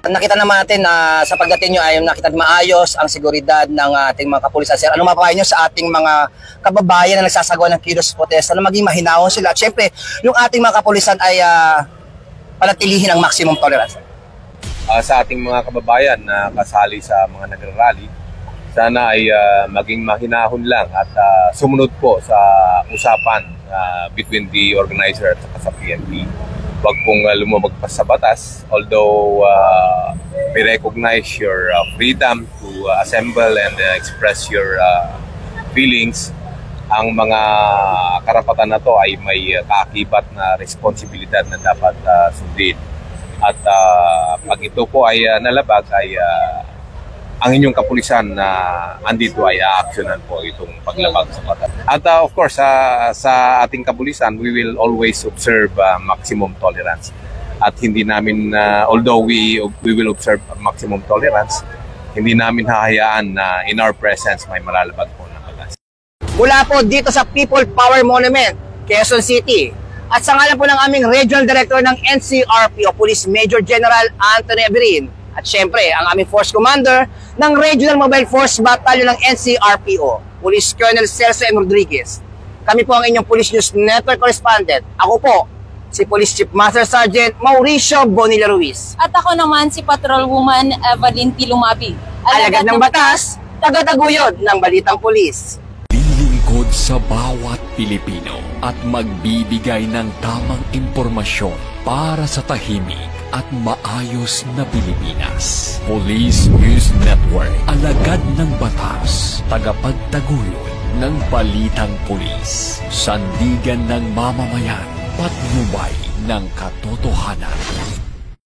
Nakita naman natin na sa pagdating nyo ay nakita maayos ang seguridad ng ating mga kapulisan. Sir, ano mapapayo nyo sa ating mga kababayan na nagsasagawa ng kilos protesta na maging mahinahon sila? At syempre, yung ating mga kapulisan ay panatilihin ang maximum tolerance. Sa ating mga kababayan na kasali sa mga nagrarally, sana ay maging mahinahon lang at sumunod po sa usapan between the organizer at sa PNP. Huwag pong lumabagpas sa batas, although we recognize your freedom to assemble and express your feelings. Ang mga karapatan na to ay may kaakibat na responsibilidad na dapat sundin. At pag ito po ay nalabag, ay ang inyong kapulisan na andito ay aaksyonan po itong paglabag sa batas. At of course, sa ating kapulisan, we will always observe maximum tolerance. At hindi namin, although we will observe maximum tolerance, hindi namin hahayaan na in our presence may malalabag po ng batas. Mula po dito sa People Power Monument, Quezon City, at sa ngalan po ng aming Regional Director ng NCRPO, Police Major General Anthony Aberin, at syempre, ang aming Force Commander ng Regional Mobile Force Battalion ng NCRPO, Police Colonel Celso M. Rodriguez. Kami po ang inyong Police News Network Correspondent. Ako po, si Police Chief Master Sergeant Mauricio Bonilla Ruiz. At ako naman si Patrolwoman Evelyn Tilumabi. Alagad ng batas, tagataguyod ng balitang pulis. Lilingkod sa bawat Pilipino at magbibigay ng tamang impormasyon para sa tahimik at maayos na Pilipinas. Police News Network, alagad ng batas, tagapagtaguyod ng balitang pulis, sandigan ng mamamayan, patnubay ng katotohanan.